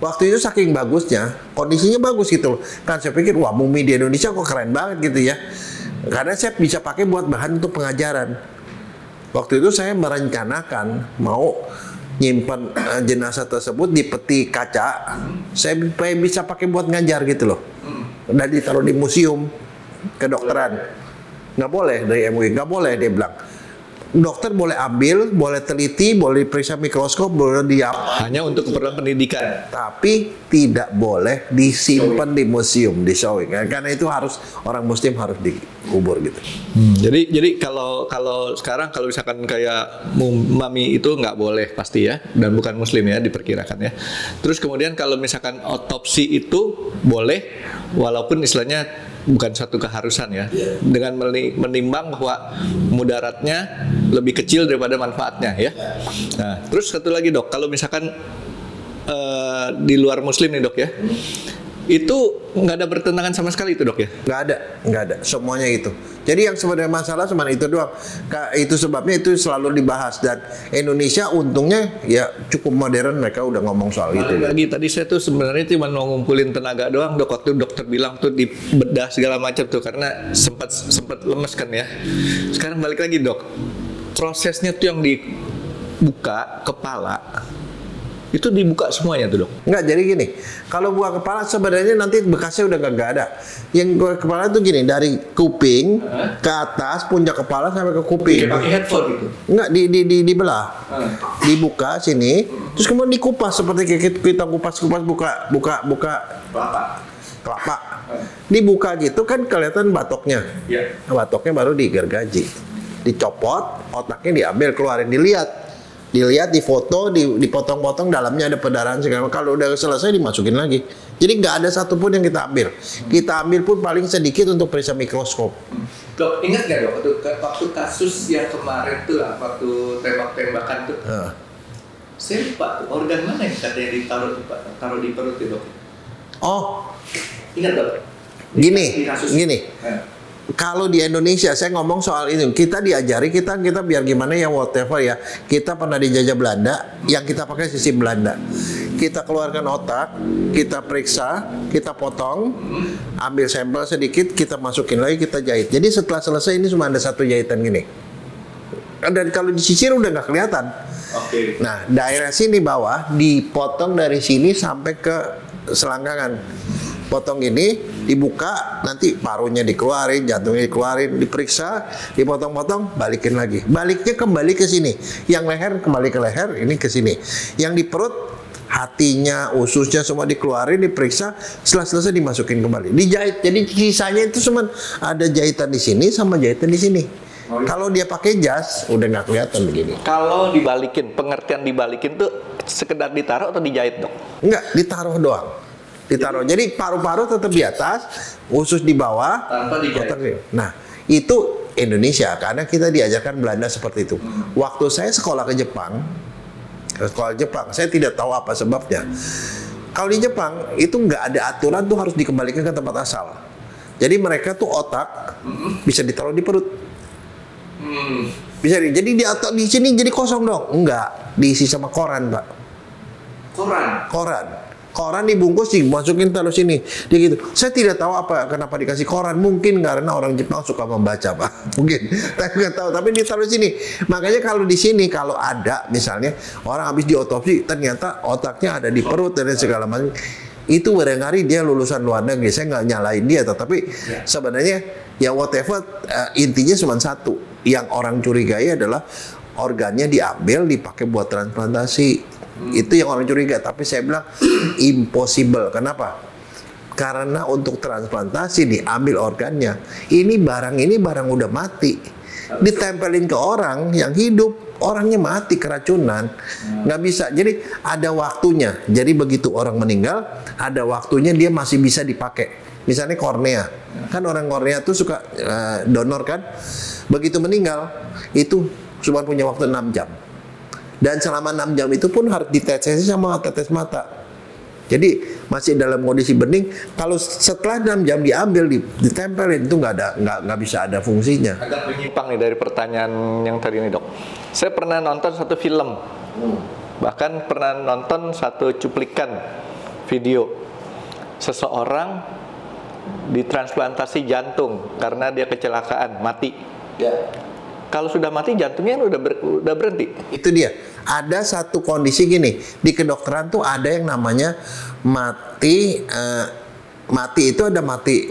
Waktu itu saking bagusnya, kondisinya bagus gitu loh. Kan saya pikir, wah mumi di Indonesia kok keren banget gitu ya. Karena saya bisa pakai buat bahan untuk pengajaran. Waktu itu saya merencanakan mau nyimpan jenazah tersebut di peti kaca. Saya bisa pakai buat ngajar gitu loh. Dan ditaruh di museum kedokteran. Nggak boleh dari MUI, nggak boleh dia bilang. Dokter boleh ambil, boleh teliti, boleh diperiksa mikroskop, boleh Hanya untuk keperluan pendidikan. tapi tidak boleh disimpan di museum, di showing. Karena itu harus orang Muslim harus dikubur gitu. Jadi kalau sekarang kalau misalkan kayak mami itu nggak boleh pasti ya, dan bukan Muslim ya diperkirakan ya. Terus kemudian kalau misalkan otopsi itu boleh, walaupun istilahnya bukan satu keharusan ya, dengan menimbang bahwa mudaratnya lebih kecil daripada manfaatnya ya. Nah, terus satu lagi dok, kalau misalkan di luar Muslim nih dok ya, itu nggak ada bertentangan sama sekali itu dok ya? Nggak ada, semuanya itu. Jadi yang sebenarnya masalah cuma itu doang. Itu sebabnya itu selalu dibahas, dan Indonesia untungnya ya cukup modern, mereka udah ngomong soal itu. Lagi tadi saya tuh sebenarnya cuma mau ngumpulin tenaga doang dok, waktu dokter bilang tuh dibedah segala macam tuh karena sempat lemes kan ya. Sekarang balik lagi dok, prosesnya tuh yang dibuka kepala itu dibuka semuanya tuh dok? Nggak, jadi gini, kalau buah kepala sebenarnya nanti bekasnya udah nggak ada. Yang buah kepala itu gini, dari kuping ke atas, puncak kepala sampai ke kuping. Pakai headphone gitu? Nggak, dibelah, dibuka sini, terus kemudian dikupas seperti kita kupas buka kelapa. Dibuka gitu kan kelihatan batoknya. Iya. Batoknya baru digergaji, dicopot, otaknya diambil, keluarin, dilihat, difoto, dipotong-potong, dalamnya ada pendarahan segala. Kalau udah selesai dimasukin lagi. Jadi nggak ada satupun yang kita ambil. Kita ambil pun paling sedikit untuk periksa mikroskop. Dok, ingat nggak dok, waktu kasus yang kemarin tuh, waktu tembak-tembakan tuh, saya lupa tuh, organ mana yang katanya taruh di perut itu dok? Oh, Ingat dok? gini. Nah. Kalau di Indonesia, saya ngomong soal ini, kita diajari, kita biar gimana ya, whatever ya. Kita pernah dijajah Belanda, yang kita pakai sistem Belanda. Kita keluarkan otak, kita periksa, kita potong, ambil sampel sedikit, kita masukin lagi, kita jahit. Jadi setelah selesai ini cuma ada satu jahitan gini. Dan kalau disisir udah nggak kelihatan. Oke. Nah, daerah sini bawah dipotong dari sini sampai ke selangkangan. Potong ini, dibuka, nanti parunya dikeluarin, jantungnya dikeluarin, diperiksa, dipotong-potong, balikin lagi. Baliknya kembali ke sini. Yang leher kembali ke leher, ini ke sini. Yang di perut, hatinya, ususnya semua dikeluarin, diperiksa, setelah selesai dimasukin kembali. Dijahit. Jadi sisanya itu cuma ada jahitan di sini sama jahitan di sini. Kalau dia pakai jas, udah nggak kelihatan begini. Kalau dibalikin, pengertian dibalikin tuh sekedar ditaruh atau dijahit dok? Enggak, ditaruh doang. Ditaruh. Jadi paru-paru tetap di atas, usus di bawah. Tanpa dijahit. Nah, itu Indonesia karena kita diajarkan Belanda seperti itu. Waktu saya sekolah ke Jepang, saya tidak tahu apa sebabnya. Kalau di Jepang itu nggak ada aturan tuh harus dikembalikan ke tempat asal. Jadi mereka tuh otak bisa ditaruh di perut. Bisa jadi di otak di sini jadi kosong dong? Enggak, diisi sama koran, Pak. Koran dibungkus dimasukin taruh sini. Dia gitu. Saya tidak tahu kenapa dikasih koran. Mungkin karena orang Jepang suka membaca, Pak. Mungkin. Saya nggak tahu. Tapi ditaruh sini. Makanya kalau di sini kalau ada misalnya orang habis diotopsi ternyata otaknya ada di perut dan segala macam. Itu barangkali dia lulusan luar negeri. Saya nggak nyalain dia, tetapi sebenarnya ya whatever, intinya cuma satu. Yang orang curigai adalah organnya diambil dipakai buat transplantasi. Itu yang orang curiga, tapi saya bilang impossible. Kenapa? Karena untuk transplantasi diambil organnya. Ini barang udah mati. Ditempelin ke orang yang hidup, orangnya mati keracunan. Nggak bisa. Jadi ada waktunya. Jadi begitu orang meninggal, ada waktunya dia masih bisa dipakai. Misalnya kornea. Kan orang kornea tuh suka donor kan. Begitu meninggal, itu cuma punya waktu 6 jam. Dan selama 6 jam itu pun harus ditesesi sama tetes mata. Jadi masih dalam kondisi bening. Kalau setelah 6 jam diambil, ditempelin, itu nggak bisa ada fungsinya. Agak menyimpang nih dari pertanyaan yang tadi ini, Dok. Saya pernah nonton satu film, bahkan pernah nonton satu cuplikan video seseorang ditransplantasi jantung karena dia kecelakaan, mati. Kalau sudah mati jantungnya udah berhenti. Itu dia. Ada satu kondisi gini, di kedokteran tuh ada yang namanya mati itu ada mati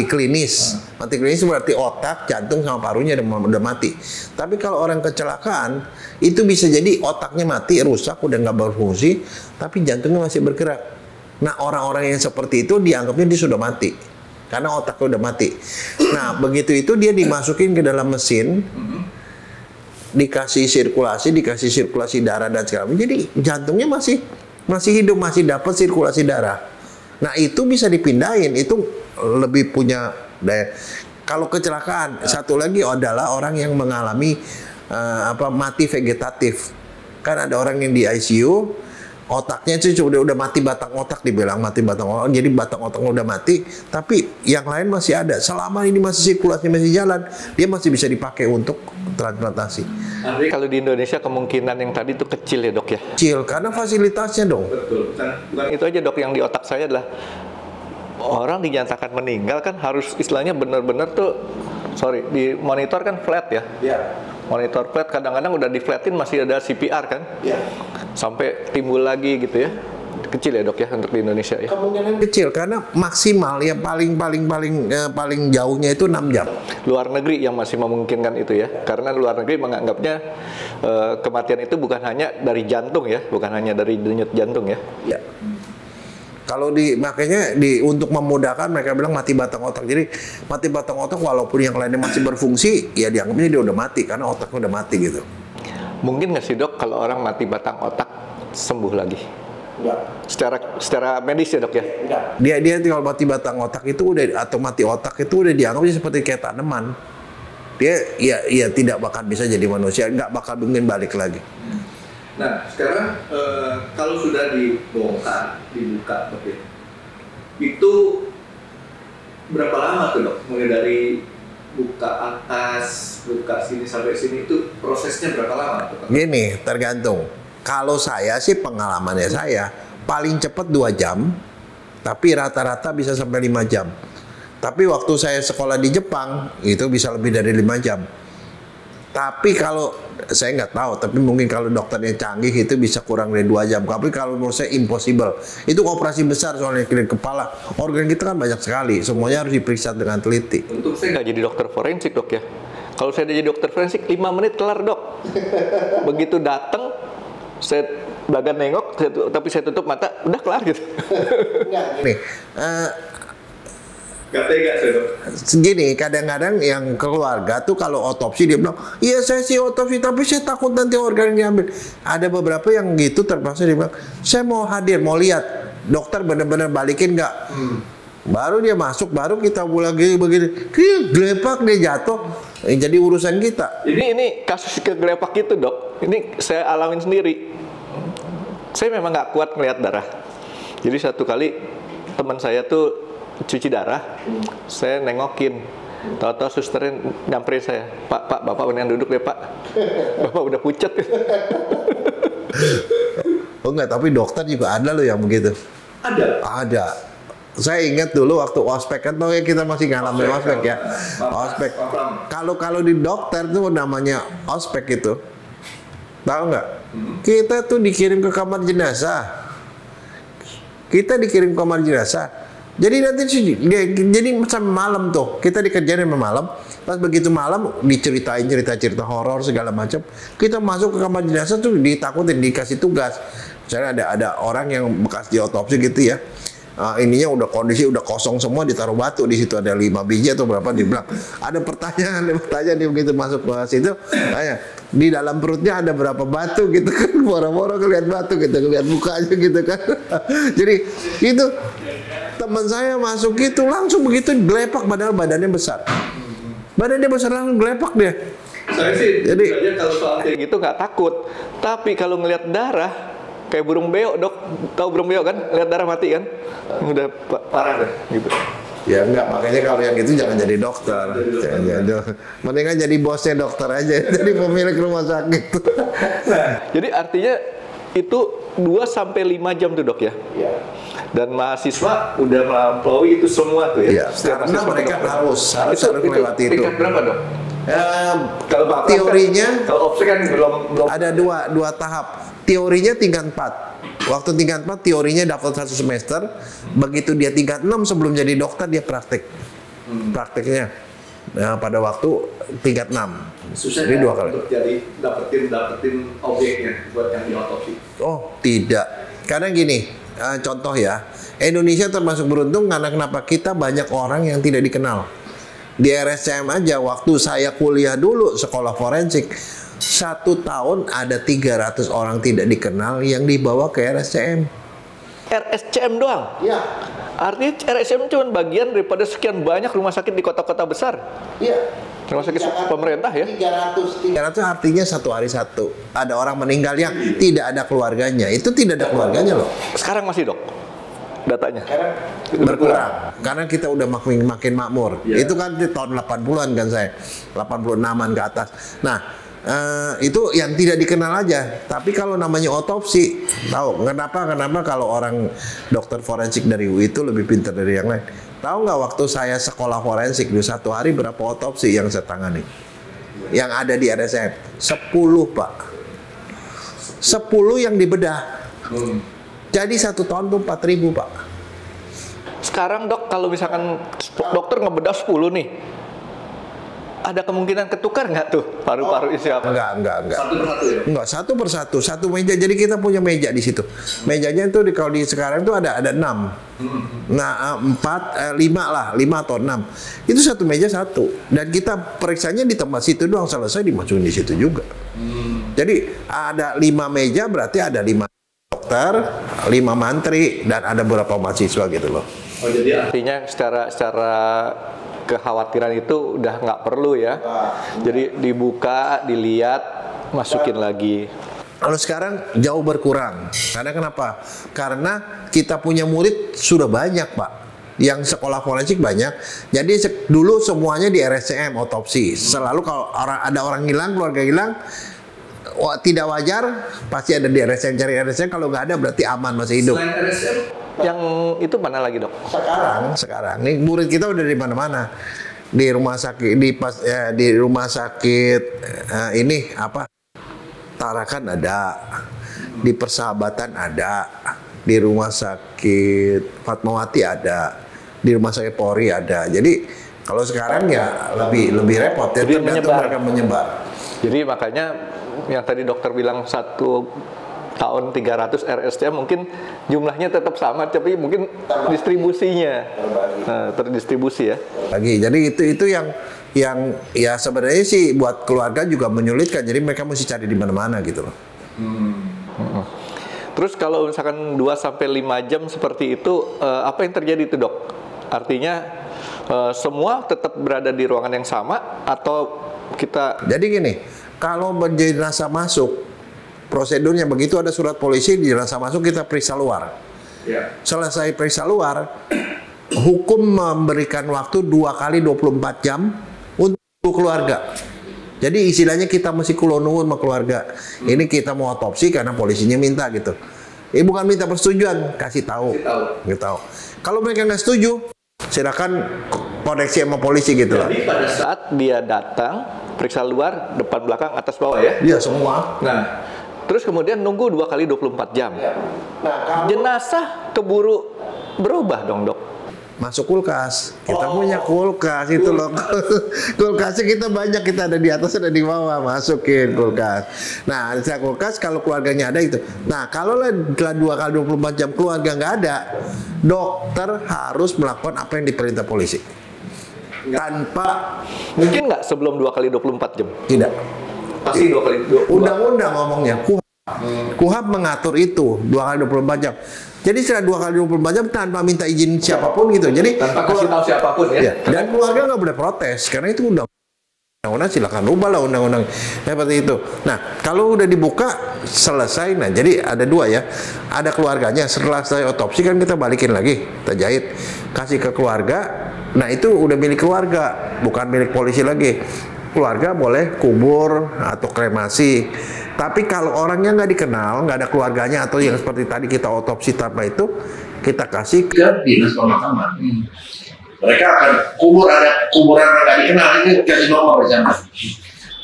klinis. Mati klinis berarti otak, jantung sama parunya udah mati. Tapi kalau orang kecelakaan itu bisa jadi otaknya mati, rusak, udah nggak berfungsi, tapi jantungnya masih bergerak. Nah, orang-orang yang seperti itu dianggapnya dia sudah mati karena otaknya udah mati. Nah, begitu itu dia dimasukin ke dalam mesin, dikasih sirkulasi darah dan segala macam. Jadi jantungnya masih hidup, masih dapat sirkulasi darah. Nah, itu bisa dipindahin, itu lebih punya daya. Kalau kecelakaan, satu lagi adalah orang yang mengalami mati vegetatif. Kan ada orang yang di ICU, otaknya itu udah mati batang otak, dibilang mati batang otak. Jadi batang otaknya udah mati, tapi yang lain masih ada. Selama ini masih sirkulasi masih jalan, dia masih bisa dipakai untuk transplantasi. Jadi kalau di Indonesia kemungkinan yang tadi itu kecil ya, Dok ya? Kecil karena fasilitasnya dong. Betul. Bukan itu aja, Dok, yang di otak saya adalah orang dinyatakan meninggal kan harus istilahnya benar-benar tuh di monitor kan flat ya. Iya. Monitor flat, kadang-kadang udah di flatin masih ada CPR kan? Iya. Sampai timbul lagi gitu ya. Kecil ya, Dok ya, untuk di Indonesia ya. Kemungkinan kecil karena maksimal ya paling jauhnya itu 6 jam. Luar negeri yang masih memungkinkan itu ya. Karena luar negeri menganggapnya kematian itu bukan hanya dari jantung ya, bukan hanya dari denyut jantung ya. Iya. Kalau makanya untuk memudahkan mereka bilang mati batang otak. Jadi mati batang otak walaupun yang lainnya masih berfungsi, ya dianggapnya dia udah mati karena otaknya udah mati gitu. Mungkin nggak sih, Dok, kalau orang mati batang otak sembuh lagi? Enggak. Secara medis ya, Dok ya? Enggak. Dia kalau mati batang otak itu atau mati otak itu udah dianggapnya seperti kayak tanaman. Dia ya tidak bakal bisa jadi manusia, nggak bakal mungkin balik lagi. Nah, sekarang kalau sudah dibuka, Dok, itu berapa lama tuh, Dok? Mulai dari buka atas, buka sini sampai sini itu prosesnya berapa lama tuh? Gini, tergantung. Kalau saya sih pengalamannya saya paling cepat 2 jam, tapi rata-rata bisa sampai 5 jam. Tapi waktu saya sekolah di Jepang itu bisa lebih dari 5 jam. Tapi kalau saya nggak tahu, tapi mungkin kalau dokternya canggih itu bisa kurang dari 2 jam. Tapi kalau menurut saya impossible. Itu operasi besar soalnya kepala. Organ kita kan banyak sekali, semuanya harus diperiksa dengan teliti. Untuk saya nggak jadi dokter forensik, Dok ya. Kalau saya jadi dokter forensik 5 menit kelar, Dok. Begitu datang, saya bagan nengok, tapi saya tutup mata, udah kelar gitu. Nih, Gak tega saya, Dok. Gini, kadang-kadang yang keluarga tuh kalau otopsi dia bilang, iya saya sih otopsi, tapi saya takut nanti organ diambil. Ada beberapa yang gitu terpaksa dia bilang, saya mau hadir, mau lihat dokter benar-benar balikin nggak. Baru dia masuk, baru kita lagi begini, gelepak dia jatuh, jadi urusan kita. Ini kasus kegelepak itu, Dok. Ini saya alamin sendiri. Saya memang nggak kuat ngelihat darah. Jadi satu kali teman saya tuh cuci darah, saya nengokin. Tahu-tahu susternya nyamperin saya, Pak, Bapak mendingan duduk deh Pak. Bapak udah pucat. Oh enggak, tapi dokter juga ada loh yang begitu. Ada. Saya ingat dulu waktu ospek, kan tau ya kita masih ngalamin ospek ya. Ospek. Kalau di dokter tuh namanya ospek itu, tahu nggak? Kita tuh dikirim ke kamar jenazah. Jadi nanti jadi sampai malam tuh kita dikerjain sampai malam. Pas begitu malam diceritain cerita horor segala macam. Kita masuk ke kamar jenazah tuh ditakutin, dikasih tugas. Misalnya ada orang yang bekas diotopsi gitu ya. Ininya udah kondisi udah kosong semua, ditaruh batu di situ, ada 5 biji atau berapa, dibilang ada pertanyaan dia begitu masuk ke situ, tanya di dalam perutnya ada berapa batu gitu kan, boro-boro kelihatan batu gitu, kelihatan mukanya gitu kan. Jadi itu teman saya masuk gitu langsung begitu gelepak, padahal badannya besar langsung gelepak dia. Saya sih jadi kalau soal kayak gitu nggak takut, tapi kalau ngelihat darah kayak burung beo, Dok, tahu burung beo kan, lihat darah mati kan, udah parah deh gitu. Ya enggak, makanya kalau yang gitu jangan jadi dokter. Mendingan jadi bosnya dokter aja, jadi pemilik rumah sakit. Nah, jadi artinya itu 2-5 jam tuh Dok ya? Iya. Dan mahasiswa udah melampaui itu semua tuh ya? Iya, karena mereka harus melewati itu. Tingkat berapa Dok? Kalau teorinya, kalau opsi kan belum ada dua tahap. Teorinya tingkat 4. Waktu tingkat 4 teorinya dapat 1 semester. Begitu dia tingkat 6 sebelum jadi dokter dia praktik. Praktiknya pada waktu tingkat 6. Susah jadi 2 kali. Untuk jadi dapetin objeknya buat yang diotopsi. Oh, tidak. Karena gini, contoh ya. Indonesia termasuk beruntung karena kenapa? Kita banyak orang yang tidak dikenal. Di RSCM aja waktu saya kuliah dulu sekolah forensik, 1 tahun ada 300 orang tidak dikenal yang dibawa ke RSCM. RSCM doang? Iya. Artinya RSCM cuma bagian daripada sekian banyak rumah sakit di kota-kota besar? Iya. Rumah sakit pemerintah ya? 300 artinya 1 hari 1. Ada orang meninggal yang tidak ada keluarganya. Itu tidak ada keluarganya loh. Sekarang masih Dok? Datanya? Berkurang. Karena kita udah makin makmur. Itu kan di tahun 80-an kan saya. 86-an ke atas. Nah, itu yang tidak dikenal aja. Tapi kalau namanya otopsi, tahu kenapa kalau orang dokter forensik dari UI itu lebih pintar dari yang lain? Tahu nggak waktu saya sekolah forensik di 1 hari berapa otopsi yang saya tangani? Yang ada di RSCM 10 Pak. 10 yang dibedah. Jadi 1 tahun tuh 4.000 Pak. Sekarang Dok, kalau misalkan dokter ngebedah 10 nih, ada kemungkinan ketukar nggak tuh paru-paru isi apa? Enggak. Satu persatu ya? Enggak, satu persatu, satu meja. Jadi kita punya meja di situ. Mejanya itu kalau di sekarang itu ada 6. Nah, 5 atau 6. Itu satu meja satu. Dan kita periksanya di tempat situ doang, selesai dimasukin di situ juga. Jadi ada 5 meja berarti ada 5 dokter, 5 mantri, dan ada beberapa mahasiswa gitu loh. Oh, jadi artinya secara kekhawatiran itu udah nggak perlu ya. Jadi dibuka, dilihat, masukin lagi. Kalau sekarang jauh berkurang. Karena kenapa? Karena kita punya murid sudah banyak Pak. Yang sekolah forensik banyak. Jadi dulu semuanya di RSCM otopsi. Selalu kalau ada orang hilang, keluarga hilang, tidak wajar, pasti ada di RSCM. Cari RSCM, kalau nggak ada berarti aman, masih hidup. Selain RSCM, yang itu mana lagi Dok? Sekarang nih murid kita udah di mana-mana, di rumah sakit, di rumah sakit ini apa, Tarakan ada, di Persahabatan ada, di rumah sakit Fatmawati ada, di rumah sakit Polri ada. Jadi kalau sekarang ya lebih repot ya, tergantung mereka menyebar. Jadi makanya yang tadi dokter bilang 1 tahun 300 RSCM mungkin jumlahnya tetap sama, tapi mungkin distribusinya terdistribusi ya. Lagi, jadi itu yang ya sebenarnya sih buat keluarga juga menyulitkan. Jadi mereka mesti cari di mana-mana gitu loh. Terus kalau misalkan 2-5 jam seperti itu, apa yang terjadi itu Dok? Artinya semua tetap berada di ruangan yang sama atau kita? Jadi gini, kalau jenazah masuk, prosedurnya begitu ada surat polisi, jenazah masuk kita periksa luar. Selesai periksa luar, hukum memberikan waktu 2 kali 24 jam untuk keluarga. Jadi istilahnya kita mesti kulonungun sama keluarga. Ini kita mau otopsi karena polisinya minta gitu. Bukan minta persetujuan, kasih tahu. Kalau mereka nggak setuju, silakan koneksi sama polisi gitu lah. Jadi pada saat dia datang, periksa luar, depan, belakang, atas, bawah ya? Iya semua. Nah, terus kemudian nunggu 2 kali 24 jam. Nah, Jenazah keburu berubah dong, Dok. masuk kulkas. Kita punya kulkas itu loh. Kulkasnya kita banyak, kita ada di atas ada di bawah, masukin kulkas. Nah, setelah kulkas kalau keluarganya ada itu. Nah, kalau setelah 2 kali 24 jam keluarga nggak ada, dokter harus melakukan apa yang diperintah polisi. Tanpa Mungkin nggak sebelum 2 kali 24 jam? tidak. Pasti 2 kali 24. Undang-undang ngomongnya, KUHAP mengatur itu 2 kali 24 jam. Jadi setelah 2 kali 24 jam tanpa minta izin siapapun gitu. Jadi Tanpa kasih tahu siapapun ya. dan keluarga nggak boleh protes karena itu undang-undang, silakan ubah lah undang-undang seperti itu. Nah, kalau udah dibuka selesai. Nah, jadi ada 2 ya. Ada keluarganya, setelah selesai otopsi kan kita balikin lagi, kita jahit, kasih ke keluarga. Nah, itu udah milik keluarga, bukan milik polisi lagi. Keluarga boleh kubur atau kremasi. Tapi kalau orangnya nggak dikenal, nggak ada keluarganya, atau yang seperti tadi kita otopsi tanpa itu, kita kasih ke dinas pemakaman. Mereka akan kubur, ada kuburan yang nggak dikenal, itu kasih nomor bersama.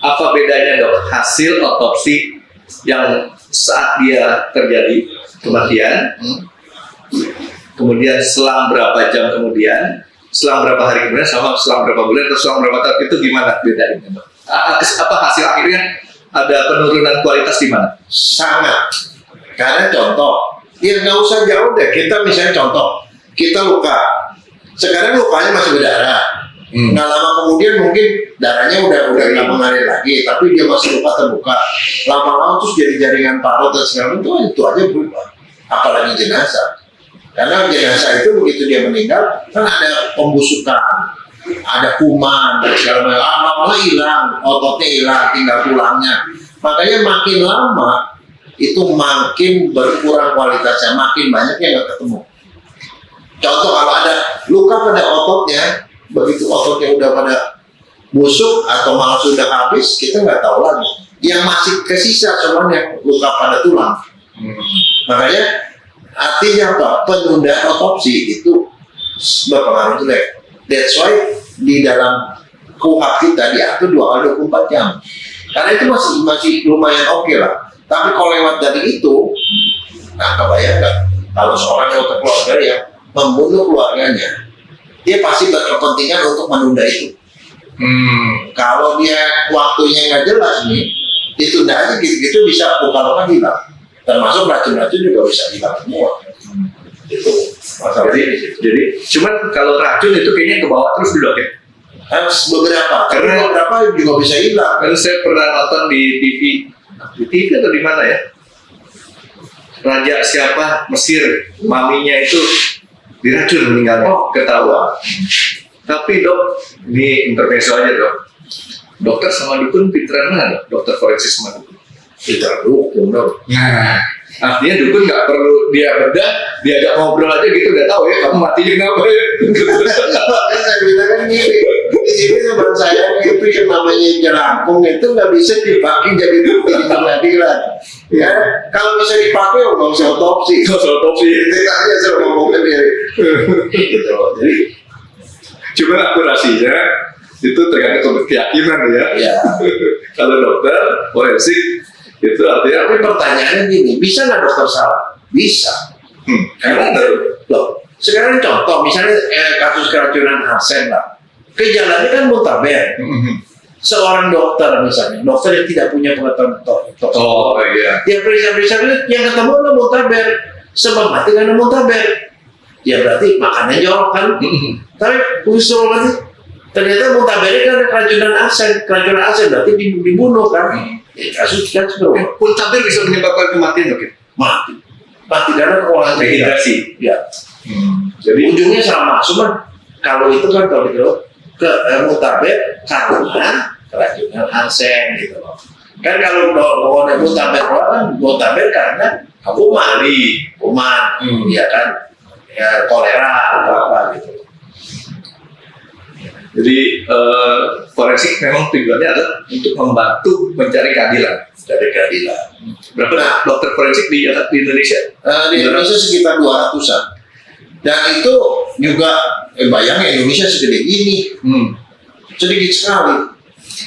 Apa bedanya dok hasil otopsi yang saat dia terjadi kematian, kemudian selang berapa jam kemudian, selang berapa hari kemudian, sama selang berapa bulan atau selang berapa tahun, itu gimana bedanya dok? Apa hasil akhirnya? Ada penurunan kualitas di mana? Sangat. Karena contoh, ya nggak usah jauh deh. Kita misalnya contoh, kita luka. Sekarang lukanya masih berdarah. Nggak lama kemudian mungkin darahnya udah nggak mengalir lagi, tapi dia masih luka terbuka. Lama-lama terus jadi jaringan parut dan segala macam, itu aja berubah. Apalagi jenazah. Karena jenazah itu begitu dia meninggal, kan ada pembusukan, ada kuman dan segala macam. Lama-lama hilang, ototnya hilang, tinggal tulangnya. Makanya makin lama itu makin berkurang kualitasnya, makin banyak yang nggak ketemu. Contoh, kalau ada luka pada ototnya, begitu ototnya udah pada busuk atau malah sudah habis, kita nggak tahu lagi. Yang masih kesisa semuanya luka pada tulang. Makanya artinya apa? Penundaan otopsi itu berpengaruh jelek. That's why di dalam KUHAP kita diatur 2 kali 24 jam. Karena itu masih lumayan oke lah. Tapi kalau lewat dari itu, nah kebayangkan kalau seorang anggota keluarga yang membunuh keluarganya, dia pasti berkepentingan untuk menunda itu. Kalau dia waktunya nggak jelas nih, ditunda aja gitu-gitu bisa luka-luka hilang. Termasuk racun-racun juga bisa hilang semua. Itu masalah. Jadi cuman kalau racun itu kayaknya ke bawah terus dulu ya. Harus beberapa, karena beberapa juga bisa hilang. Kan saya pernah nonton di TV atau di mana ya? Raja siapa Mesir, maminya itu diracun meninggalnya, ketahuan. Tapi dok, ini intermezzo aja dok. Dokter sama dukun pinteran mana dok? Dokter forensik sama dukun. Kita dukun dok. Nah, artinya dukun nggak perlu dia bedah, diajak ngobrol aja gitu udah tahu ya kamu matinya kenapa ya. Saya bilang kan gini, di sini teman saya itu yang namanya jelangkung itu nggak bisa dipakai jadi bukti di pengadilan. Ya, kalau bisa dipakai nggak usah otopsi. Nggak usah otopsi. Kita aja suruh ngomongin dia. Gitu. Jadi, Cuma akurasinya itu tergantung keyakinan ya. ya. Kalau dokter forensik itu artinya Tapi pertanyaannya gini, bisa nggak dokter salah? Bisa. Karena loh, sekarang contoh misalnya kasus keracunan arsen lah, gejalanya kan muntaber. Seorang dokter misalnya, dokter yang tidak punya pengetahuan toksikologi, oh iya. dia periksa yang ketemu ada muntaber, sebab mati karena muntaber, ya berarti makannya jorok kan. Tapi usul mati ternyata muntabernya karena keracunan arsen berarti dibunuh kan. Kasus berubah. Muntaber bisa menyebabkan kematian dok ya? Mati karena kekurangan Dehidrasi. ya. Jadi Ujungnya sama, cuma kalau itu kan kalau gitu ke muntaber karena keracunan arsen gitu loh. Kan kalau muntaber karena kuman, ya kan, ya kolera atau apa gitu. Jadi forensik memang tujuannya adalah untuk membantu mencari keadilan. Dari keadilan. Berapa dokter forensik di Indonesia? Di Indonesia sekitar 200-an. Dan itu juga, bayangin Indonesia segede ini, sedikit sekali.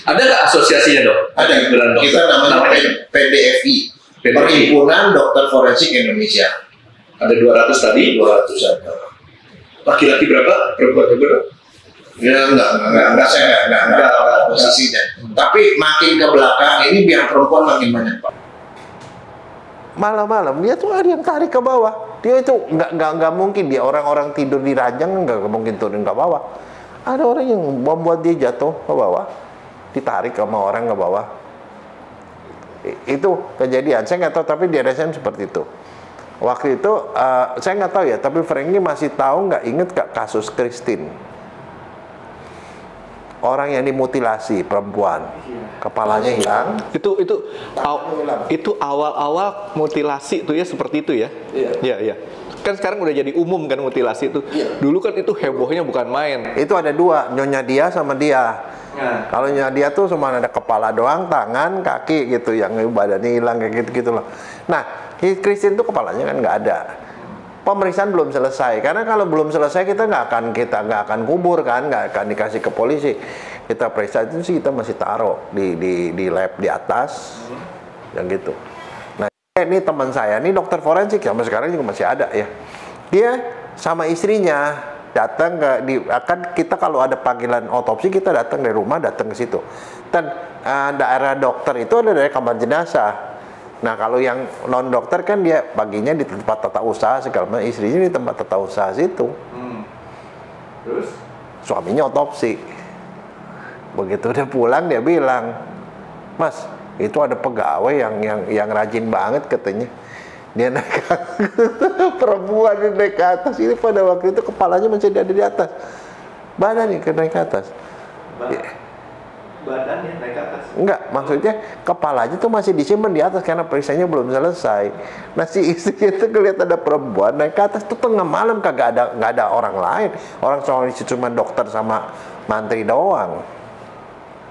Ada nggak asosiasinya dok? Ada, kita namanya PDFI, Perhimpunan Dokter Forensik Indonesia. Ada 200 tadi? 200-an. Laki-laki berapa? Perempuan berapa? Ya enggak, saya enggak posisinya. Tapi makin ke belakang ini biar perempuan makin banyak, Pak. Malam-malam dia tuh ada yang tarik ke bawah. Dia itu nggak mungkin dia orang-orang tidur di ranjang nggak mungkin turun ke bawah. Ada orang yang membuat dia jatuh ke bawah, ditarik sama orang ke bawah. Itu kejadian. Saya nggak tahu, tapi di RSN seperti itu. Waktu itu saya nggak tahu ya, tapi Franky masih tahu nggak, inget nggak kasus Christine? Orang yang dimutilasi, perempuan, kepalanya hilang. Itu awal-awal mutilasi itu ya, seperti itu ya. Iya. Kan sekarang udah jadi umum kan mutilasi itu. Dulu kan itu hebohnya bukan main. Itu ada dua, Nyonya Dia sama dia. Kalau Nyonya Dia tuh cuma ada kepala doang, tangan, kaki gitu, yang badannya hilang kayak gitu loh. Nah, Christine tuh kepalanya kan nggak ada. Pemeriksaan belum selesai, karena kalau belum selesai kita nggak akan kubur kan, nggak akan dikasih ke polisi. Kita periksa itu sih, kita masih taruh di lab di atas, yang gitu. Nah, ini teman saya, ini dokter forensik sampai sekarang juga masih ada ya. Dia sama istrinya datang akan kita kalau ada panggilan otopsi kita datang dari rumah, datang ke situ. Dan daerah dokter itu ada dari kamar jenazah. Nah, kalau yang non dokter kan dia paginya di tempat tata usaha segala macam, istrinya di tempat tata usaha situ. Terus suaminya otopsi. Begitu udah pulang dia bilang, "Mas, itu ada pegawai yang rajin banget katanya. Dia naik perempuan yang naik ke atas ini pada waktu itu kepalanya masih ada di atas. Badannya naik ke atas." Badannya naik ke atas? Enggak, maksudnya kepalanya tuh masih disimpan di atas karena periksanya belum selesai. Nah, si istri itu kelihatan ada perempuan naik ke atas tuh tengah malam, nggak ada orang lain. Orang soal itu cuma dokter sama mantri doang.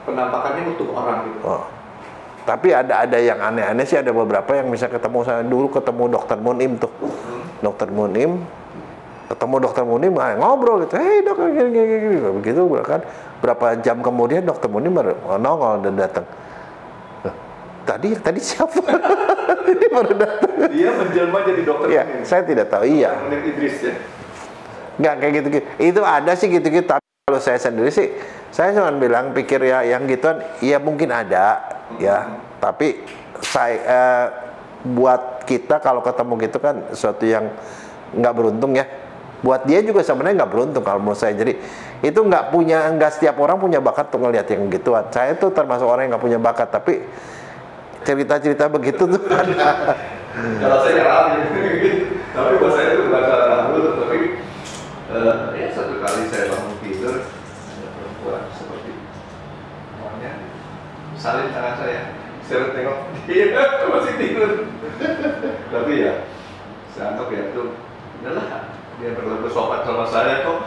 Penampakannya untuk orang gitu. Oh. Tapi ada yang aneh-aneh sih, ada beberapa yang bisa ketemu. Saya dulu ketemu dokter Munim tuh. Dokter Munim, ketemu dokter Munim ngobrol gitu, "Hei dok, gini." Begitu kan. Berapa jam kemudian dokter Munim baru nongol dan datang. Tadi siapa? Dia baru datang. Dia menjelma jadi dokter ya, Munim. saya tidak tahu. Iya. Munim Idris ya. Nggak kayak gitu. Itu ada sih gitu-gitu. Tapi kalau saya sendiri sih, saya cuma bilang pikir ya yang gituan, ya mungkin ada ya. Tapi saya buat kita kalau ketemu gitu kan sesuatu yang nggak beruntung ya. Buat dia juga sebenarnya nggak beruntung kalau menurut saya. Jadi itu nggak setiap orang punya bakat untuk ngelihat yang gituan. Saya tuh termasuk orang yang nggak punya bakat, tapi cerita-cerita begitu tuh ada. Kalau saya ngalamin, tapi buat saya itu bukan salah dulu, tapi ya satu kali saya bangun tidur ada perempuan seperti namanya salin tangan saya tengok dia masih tidur. Tapi ya saya anggap ya itu udahlah, dia berlaku sopan sama saya kok.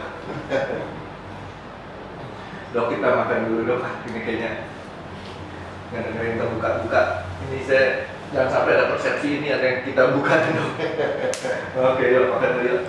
Dok, kita makan dulu dok, ini kayaknya nggak dengerin kita buka-buka. Ini saya jangan sampai ada persepsi ini ada yang kita buka dok. Oke, yuk makan dulu yuk.